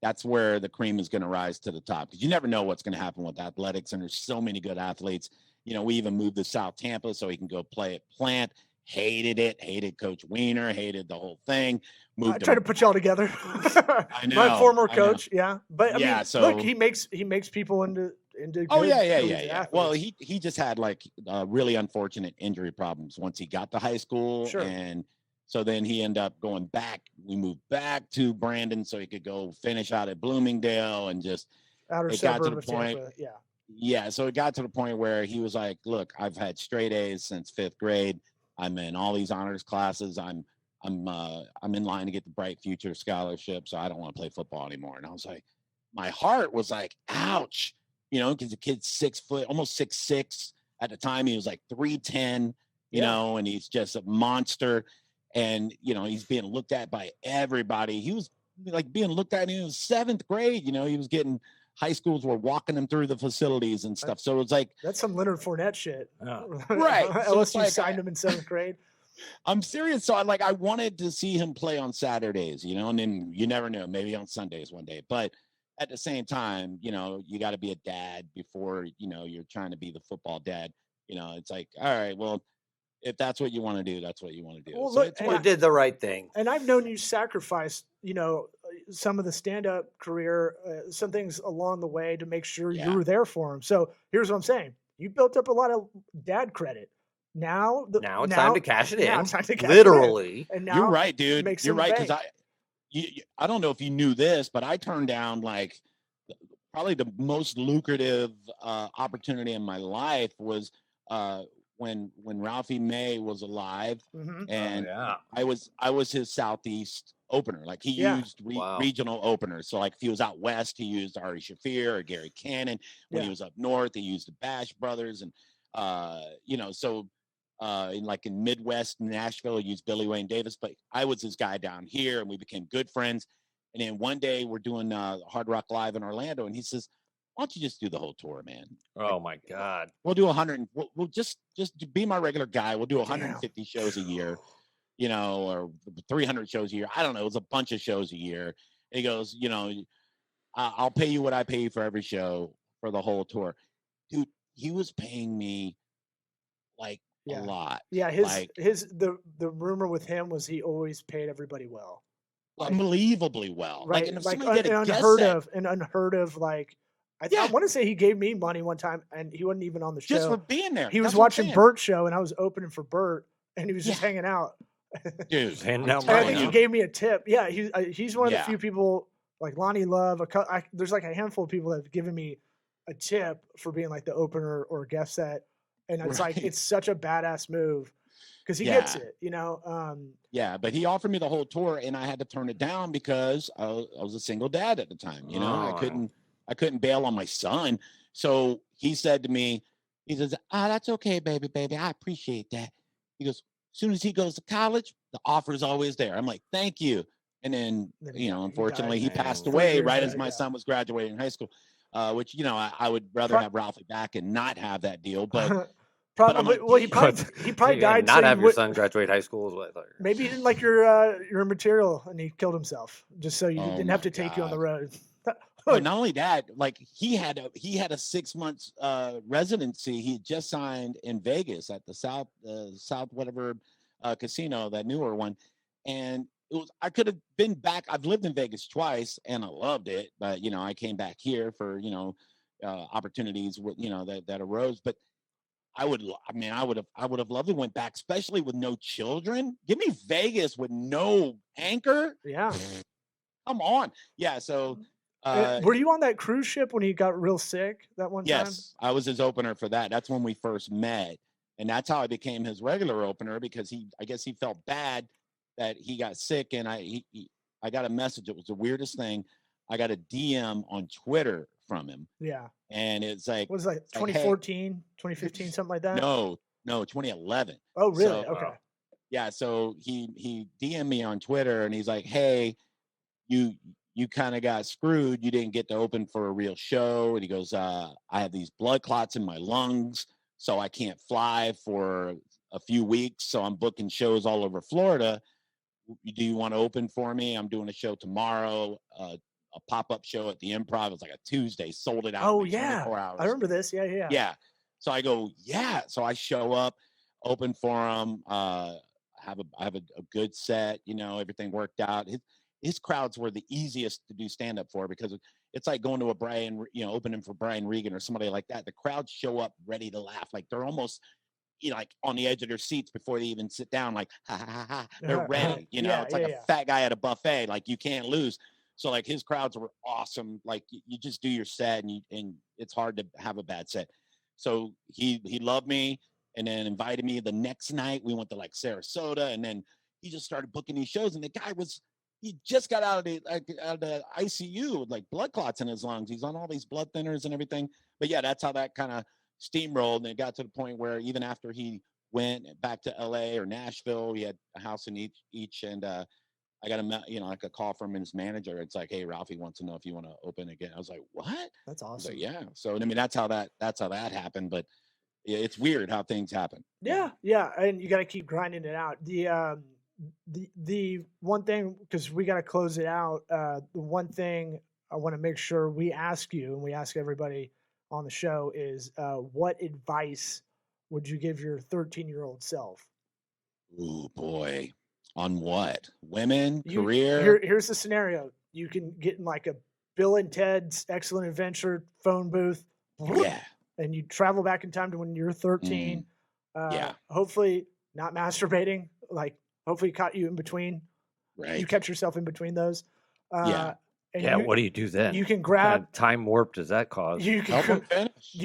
that's where the cream is going to rise to the top, because you never know what's going to happen with athletics, and there's so many good athletes. You know, we even moved to South Tampa so he can go play at Plant. Hated Coach Wiener, hated the whole thing. I try to put y'all together. I know. My former coach, yeah. But I mean, so, look, he makes people into good, yeah. Well, he just had like really unfortunate injury problems once he got to high school. Sure. And so then he ended up going back. We moved back to Brandon so he could go finish out at Bloomingdale, and just it got to the point. Tampa, yeah. Yeah. So it got to the point where he was like, look, I've had straight A's since 5th grade. I'm in all these honors classes. I'm in line to get the Bright Future Scholarship, so I don't want to play football anymore. And I was like, my heart was like, ouch, you know, because the kid's 6 foot, almost 6'6". At the time, he was like 310, you know, and he's just a monster. And, you know, he's being looked at by everybody. He was like being looked at in 7th grade, you know, he was getting, high schools were walking him through the facilities and stuff. So it was like, that's some Leonard Fournette shit. Right. LSU like, signed him in 7th grade. I'm serious. So I wanted to see him play on Saturdays, you know, and then you never know, maybe on Sundays one day. But at the same time, you know, you got to be a dad before, you know, you're trying to be the football dad. You know, it's like, all right, well, if that's what you want to do, that's what you want to do. Well, so look, you did the right thing. And I've known you sacrifice, you know, some of the stand-up career, some things along the way to make sure you were there for him. So here's what I'm saying. You built up a lot of dad credit. Now it's time to cash it in. It's time to cash literally. It in. And now you're right, dude. You're right. Because I don't know if you knew this, but I turned down like probably the most lucrative opportunity in my life was when Ralphie May was alive, and I was his Southeast opener. Like he used regional openers. So like if he was out west, he used Ari Shaffir or Gary Cannon. When he was up north, he used the Bash Brothers, and you know, so in Midwest Nashville, he used Billy Wayne Davis. But I was his guy down here, and we became good friends. And then one day we're doing Hard Rock Live in Orlando, and he says, why don't you just do the whole tour, man? Oh my God. We'll do 100. We'll just be my regular guy. We'll do 150 shows a year, you know, or 300 shows a year. I don't know. It was a bunch of shows a year. And he goes, you know, I'll pay you what I pay you for every show for the whole tour. Dude, he was paying me like a lot. Yeah. The rumor with him was he always paid everybody well. Like, unbelievably well. Right. Like unheard of, like, I want to say he gave me money one time, and he wasn't even on the show. Just for being there. He was watching Bert's show, and I was opening for Bert, and he was just hanging out. Dude, hanging out. I think he gave me a tip. Yeah, he's one of the few people, like Lonnie Love. There's like a handful of people that have given me a tip for being like the opener or guest set, and it's like it's such a badass move because he gets it, you know. Yeah, but he offered me the whole tour, and I had to turn it down because I was a single dad at the time. You know, I couldn't bail on my son. So he said to me, he says, that's okay, baby. I appreciate that. He goes, as soon as he goes to college, the offer is always there. I'm like, thank you. And then, you know, unfortunately, he passed away right as my son was graduating high school, which, you know, I would rather have Ralphie back and not have that deal. But probably, well, he probably died. Not have your son graduate high school is what I thought. Maybe he didn't like your material and he killed himself just so you didn't have to take you on the road. But not only that, like he had a 6 months residency. He had just signed in Vegas at the South whatever casino, that newer one, and I could have been back. I've lived in Vegas twice and I loved it, but you know I came back here for opportunities that arose. But I would have loved to went back, especially with no children. Give me Vegas with no anchor. Yeah. Come on. Yeah. So, were you on that cruise ship when he got real sick that one time? Yes, I was his opener for that. That's when we first met. And that's how I became his regular opener, because I guess he felt bad that he got sick. And I got a message. It was the weirdest thing. I got a DM on Twitter from him. Yeah. And it's like, what was it, like 2014, 2015, something like that? No, 2011. Oh, really? So, okay. Yeah. So he DM'd me on Twitter and he's like, hey, you kind of got screwed. You didn't get to open for a real show. And he goes, I have these blood clots in my lungs, so I can't fly for a few weeks. So I'm booking shows all over Florida. Do you want to open for me? I'm doing a show tomorrow, a pop-up show at the Improv. It was like a Tuesday, sold it out. Oh, in yeah. 24 hours. I remember this. Yeah. Yeah. So I go, yeah. So I show up, open for him, I have a good set, everything worked out. His crowds were the easiest to do stand-up for, because it's like going to a opening for Brian Regan or somebody like that. The crowds show up ready to laugh. Like they're almost, like on the edge of their seats before they even sit down, like, ha, ha, ha. They're ready. It's like a fat guy at a buffet. Like you can't lose. So like his crowds were awesome. Like you just do your set and it's hard to have a bad set. So he loved me and then invited me the next night. We went to like Sarasota, and then he just started booking these shows. And the guy he just got out of the ICU with like blood clots in his lungs. He's on all these blood thinners and everything. But yeah, that's how that kind of steamrolled. And it got to the point where even after he went back to LA or Nashville, he had a house in each. And I got like a call from his manager. It's like, hey, Ralphie wants to know if you want to open again. I was like, what? That's awesome. Like, yeah. So I mean, that's how that happened. But yeah, it's weird how things happen. Yeah. And you got to keep grinding it out. The one thing, because we got to close it out, the one thing I want to make sure we ask you, and we ask everybody on the show, is what advice would you give your 13-year-old self? Ooh, boy. On what? Women? Career? Here's the scenario. You can get in like a Bill and Ted's Excellent Adventure phone booth. Yeah. And you travel back in time to when you're 13. Yeah. Hopefully not masturbating. Like, hopefully caught you in between. Right. You catch yourself in between those. And what do you do then? You can grab... What kind of time warp does that cause? You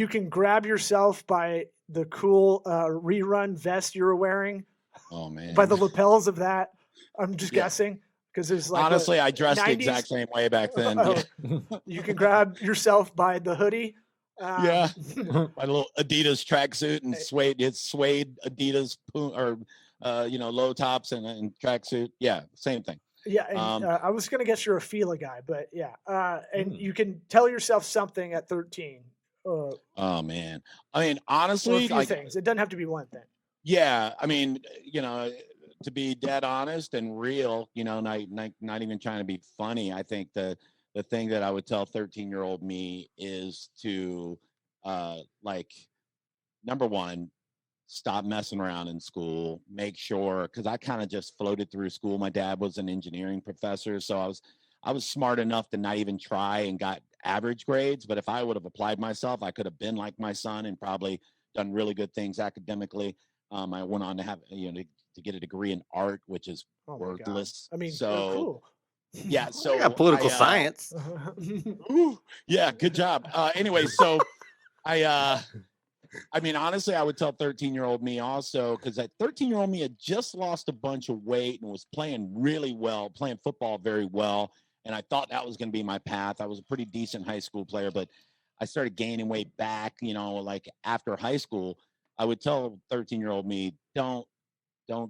can grab yourself by the cool rerun vest you were wearing. Oh, man. By the lapels of that. I'm just guessing. Because there's like... Honestly, I dressed the exact same way back then. You can grab yourself by the hoodie. My little Adidas tracksuit and suede Adidas low tops and tracksuit. Yeah, same thing. Yeah, and I was gonna guess you're a Fila guy, but yeah. And you can tell yourself something at 13. Oh man, I mean, honestly, a few things. It doesn't have to be one thing. Yeah, I mean, to be dead honest and real, not even trying to be funny. I think the thing that I would tell 13-year-old me is to, number one, stop messing around in school. Make sure, because I kind of just floated through school. My dad was an engineering professor, so I was smart enough to not even try and got average grades. But if I would have applied myself, I could have been like my son and probably done really good things academically. I went on to have to get a degree in art, which is worthless. I mean, so cool. Yeah, so I got political science. Yeah, good job. Anyway, so I mean, honestly, I would tell 13-year-old me also, because that 13-year-old me had just lost a bunch of weight and was playing really well, playing football very well. And I thought that was going to be my path. I was a pretty decent high school player, but I started gaining weight back, like after high school. I would tell 13-year-old me, don't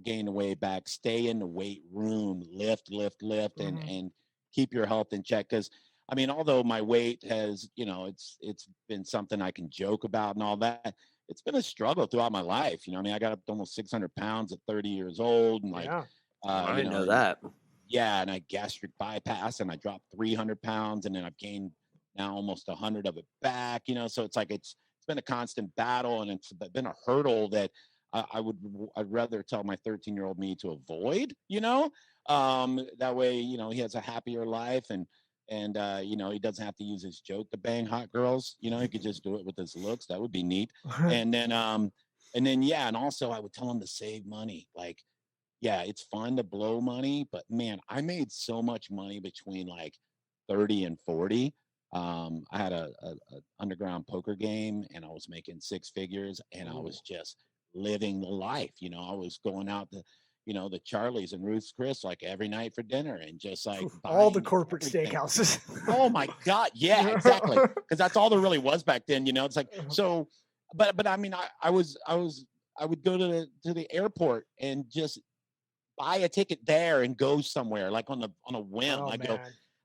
gain the weight back. Stay in the weight room, lift, and keep your health in check. Because I mean, although my weight has, it's been something I can joke about and all that, it's been a struggle throughout my life. I mean, I got up to almost 600 pounds at 30 years old, and I didn't know that. Yeah, and I gastric bypass, and I dropped 300 pounds, and then I've gained now almost 100 of it back. So it's like it's been a constant battle, and it's been a hurdle that I'd rather tell my 13-year-old me to avoid, that way, he has a happier life and he doesn't have to use his joke to bang hot girls. He could just do it with his looks. That would be neat. And then, And then, yeah. And also I would tell them to save money. Like, yeah, it's fun to blow money, but man, I made so much money between like 30 and 40. I had a underground poker game and I was making 6 figures and I was just living the life. You know, I was going out to, you know, the Charlie's and Ruth's Chris like every night for dinner and just like all the corporate everything. steakhouses. Oh my God. Yeah, exactly. Because that's all there really was back then. You know, it's like, so, but I mean, I would go to the airport and just buy a ticket there and go somewhere like on a whim. Oh,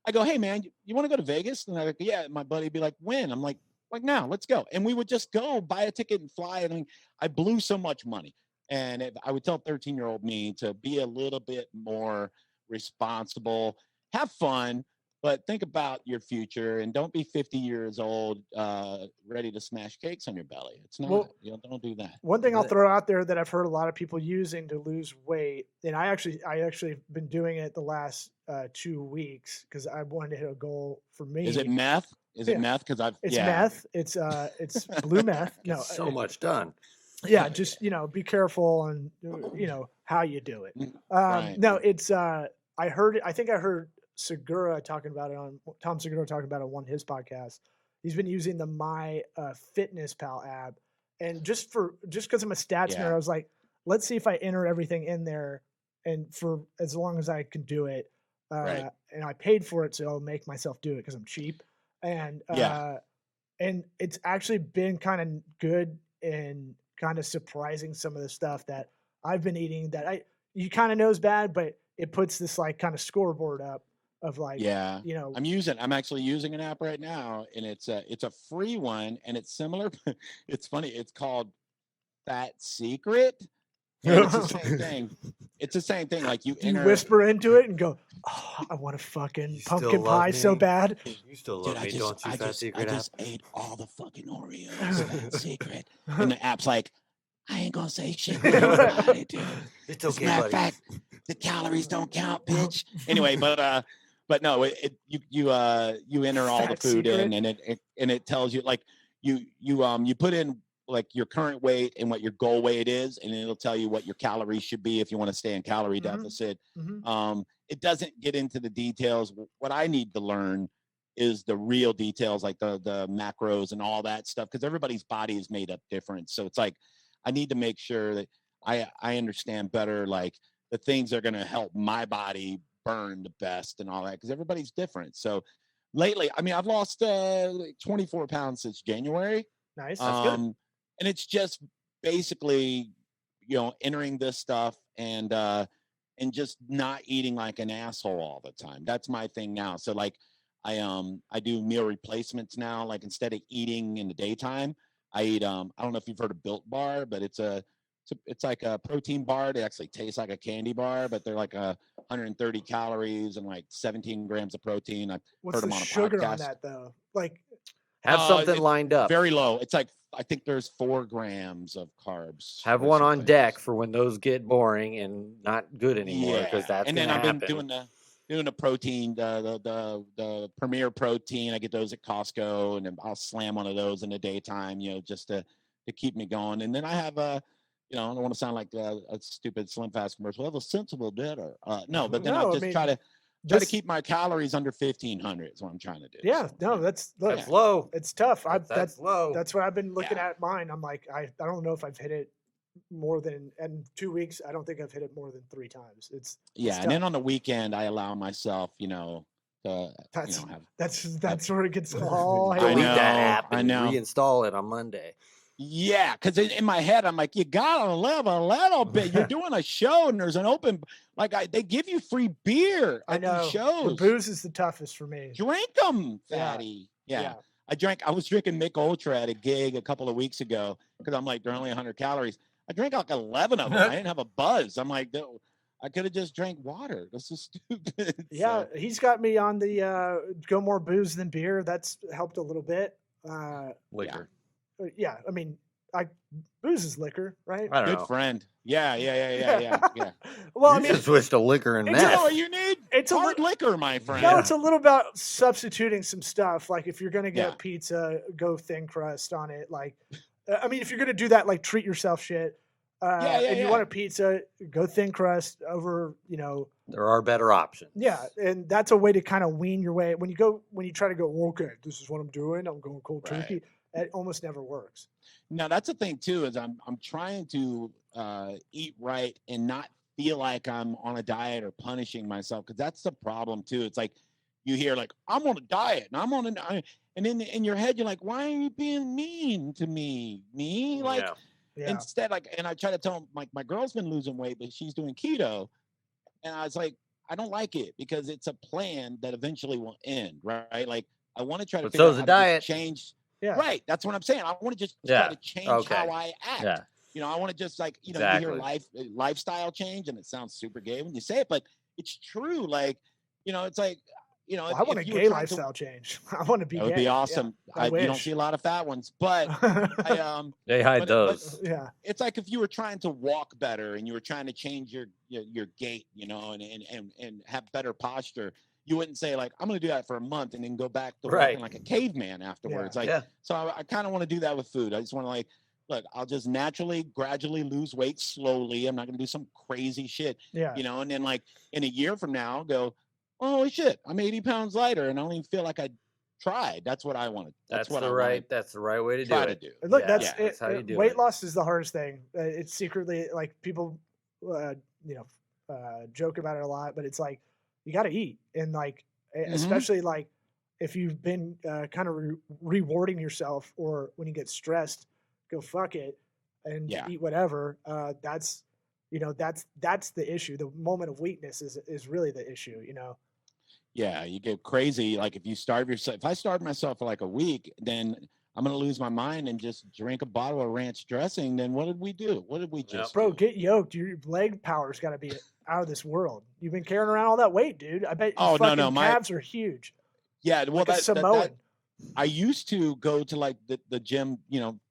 I go, hey man, you want to go to Vegas? And I'm like, yeah. My buddy would be like, when? I'm like now, let's go. And we would just go buy a ticket and fly. And I mean, I blew so much money. And I would tell 13-year-old me to be a little bit more responsible, have fun, but think about your future and don't be 50 years old, ready to smash cakes on your belly. It's not, you know, don't do that. One thing I'll throw out there that I've heard a lot of people using to lose weight, and I actually been doing it the last 2 weeks because I wanted to hit a goal for me. Is it meth? It meth? Because it's meth. It's blue meth. No, so much done. Yeah, just be careful on how you do it. Right. No, it's I heard it. I think I heard Segura talking about it on Tom Segura talking about it on his podcast. He's been using the My Fitness Pal app, and just because I'm a stats nerd, I was like, let's see if I enter everything in there, and for as long as I can do it. Right. And I paid for it, so I'll make myself do it because I'm cheap. And and it's actually been kind of good in kind of surprising some of the stuff that I've been eating that you kind of know is bad, but it puts this like kind of scoreboard up of like, I'm actually using an app right now and it's a free one and it's similar. It's funny. It's called Fat Secret. And it's the same thing. It's the same thing. Like you whisper into it and go, oh, I want a fucking pumpkin pie so bad. You still love me, don't you, Fat Secret app? I just ate all the fucking Oreos, Fat Secret. And the app's like, I ain't gonna say shit about it, dude. It's okay, As a matter of fact, the calories don't count, bitch. Anyway, but no, you enter all the food in and it tells you like you put in like your current weight and what your goal weight is, and it'll tell you what your calories should be if you want to stay in calorie deficit. It doesn't get into the details. What I need to learn is the real details, like the macros and all that stuff, because everybody's body is made up different. So it's like I need to make sure that I understand better, like the things that are going to help my body burn the best and all that, because everybody's different. So lately, I mean, I've lost 24 pounds since January. Nice. That's good. And it's just basically, entering this stuff and just not eating like an asshole all the time. That's my thing now. So like I do meal replacements now. Like instead of eating in the daytime, I eat I don't know if you've heard of Built Bar, but it's like a protein bar. They actually taste like a candy bar, but they're like 130 calories and like 17 grams of protein. I've heard them on a sugar podcast. On that though? Like have something lined up. Very low. It's like I think there's 4 grams of carbs. Have one on deck for when those get boring and not good anymore. Because that's and then I've been doing the protein, the Premier Protein. I get those at Costco, and then I'll slam one of those in the daytime, just to keep me going. And then I have I don't want to sound like a stupid Slim Fast commercial. I have a sensible dinner. No, but then I just try to keep my calories under 1,500 is what I'm trying to do. Yeah, no, that's low. It's tough. That's low. That's what I've been looking at mine. I'm like, I don't know if I've hit it more than in 2 weeks. I don't think I've hit it more than 3 times. It's and then on the weekend I allow myself, that's where it gets all. Delete that app and reinstall it on Monday. Yeah, because in my head, I'm like, you gotta live a little bit. You're doing a show, and there's an open, they give you free beer at these shows. The booze is the toughest for me. Drink them, fatty. Yeah. I was drinking Mick Ultra at a gig a couple of weeks ago because I'm like, they're only 100 calories. I drank like 11 of them. I didn't have a buzz. I'm like, I could have just drank water. This is stupid. Yeah, he's got me on the go more booze than beer. That's helped a little bit. Liquor. Yeah, I mean, booze is liquor, right? I don't know. Good friend. Yeah. Well, I mean, switch to liquor and meth. You know what you need? It's hard liquor, my friend. No, it's a little about substituting some stuff. Like if you're gonna get pizza, go thin crust on it. Like I mean, if you're gonna do that, like treat yourself shit. And you want a pizza, go thin crust over, There are better options. Yeah, and that's a way to kind of wean your way. When you try to go, okay, this is what I'm doing. I'm going cold turkey. It almost never works. Now that's the thing too, is I'm trying to eat right and not feel like I'm on a diet or punishing myself, because that's the problem too. It's like you hear like, I'm on a diet and I'm on a, and in your head you're like, why are you being mean to me? Like. Yeah. Yeah. Instead, like, and I try to tell them, like, my girl's been losing weight, but she's doing keto. And I was like, I don't like it because it's a plan that eventually will end, right? Like, I want to try to figure out how to change. Yeah. Right. That's what I'm saying. I want to just try to change how I act. Yeah. I want to just like, you hear lifestyle change, and it sounds super gay when you say it, but it's true. Like, it's like, I want a gay lifestyle change. I want to be gay. That would be awesome. Yeah, you don't see a lot of fat ones, but they hide those. Yeah. It's like if you were trying to walk better and you were trying to change your gait, and have better posture, you wouldn't say like, I'm going to do that for a month and then go back to walking like a caveman afterwards. So I kind of want to do that with food. I just want to like, look, I'll just gradually lose weight slowly. I'm not going to do some crazy shit, and then like in a year from now, I'll go, holy shit, I'm 80 pounds lighter and I don't even feel like I tried. That's what I wanted. That's the right way to do it. Look, that's how you do it. Weight loss is the hardest thing. It's secretly like people, joke about it a lot, but it's like, you got to eat. And like, especially like if you've been kind of rewarding yourself, or when you get stressed, go fuck it and eat whatever. That's the issue. The moment of weakness is really the issue, Yeah, you get crazy. Like if you starve yourself, if I starve myself for like a week, then I'm going to lose my mind and just drink a bottle of ranch dressing. Then what did we do? What did we just do? Get yoked. Your leg power's got to be out of this world. You've been carrying around all that weight, dude. I bet your calves are huge. Yeah, well, like Samoan. I used to go to like the gym,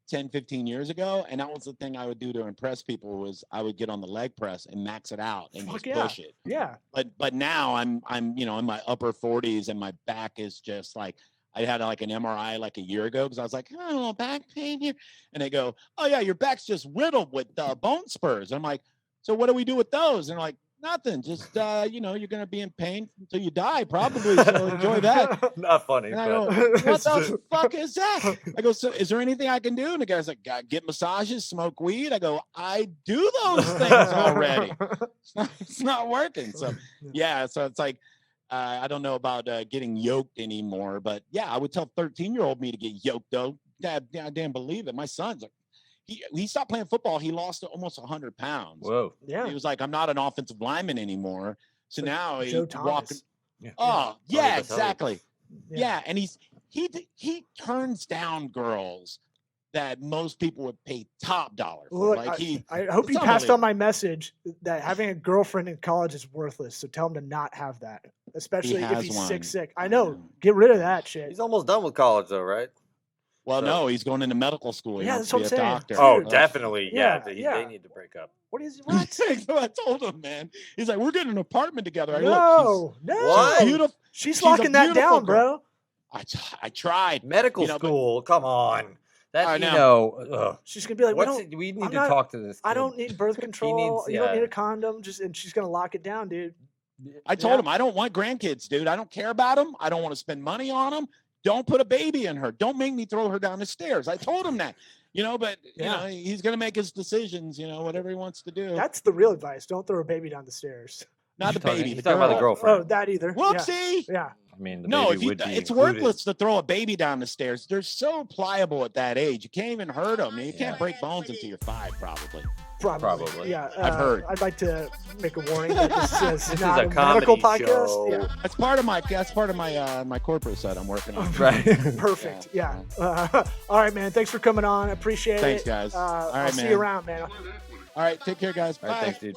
10, 15 years ago. And that was the thing I would do to impress people, was I would get on the leg press and max it out and just push it. Yeah. But now I'm, in my upper 40s and my back is just like, I had like an MRI like a year ago because I was like, oh, back pain here. And they go, oh yeah, your back's just riddled with bone spurs. And I'm like, so what do we do with those? And they're like, nothing. Just, you're going to be in pain until you die, probably. So enjoy that. Not funny. And I go, what the fuck is that? I go, so is there anything I can do? And the guy's like, get massages, smoke weed. I go, I do those things already. It's not working. So, yeah. So it's like, I don't know about getting yoked anymore. But yeah, I would tell 13-year-old me to get yoked, though. I damn believe it. My son's like, he stopped playing football. He lost almost 100 pounds. Whoa. Yeah. He was like, I'm not an offensive lineman anymore. So now he's walking. Yeah. Oh, yeah, exactly. Yeah. And he turns down girls that most people would pay top dollar for. Look, I hope you passed on my message that having a girlfriend in college is worthless. So tell him to not have that, especially if he's sick. I know. Get rid of that shit. He's almost done with college though, right? Well, no, he's going into medical school. He wants to be a doctor. Oh, definitely. Yeah. They need to break up. What is what? I told him, man. He's like, we're getting an apartment together. No. She's beautiful. She's locking that down, bro. I tried. Medical school. Come on. That's, she's going to be like, we need to talk to this kid. I don't need birth control. You don't need a condom. And she's going to lock it down, dude. I told him, I don't want grandkids, dude. I don't care about them. I don't want to spend money on them. Don't put a baby in her. Don't make me throw her down the stairs. I told him that, but he's going to make his decisions, whatever he wants to do. That's the real advice. Don't throw a baby down the stairs. Not the baby. He's talking about the girlfriend. Oh, that either. Whoopsie. Yeah. I mean, it's worthless to throw a baby down the stairs. They're so pliable at that age. You can't even hurt them. You can't break bones until you're 5, probably. Probably. Yeah. I've heard. I'd like to make a warning that this is not a medical comedy podcast. show. Yeah. That's part of my my corporate set I'm working on. Right. Perfect. Yeah. All right, man. Thanks for coming on. Appreciate it. Thanks, guys. All right, I'll see you around, man. All right. Take care, guys. Bye. All right, thanks, dude.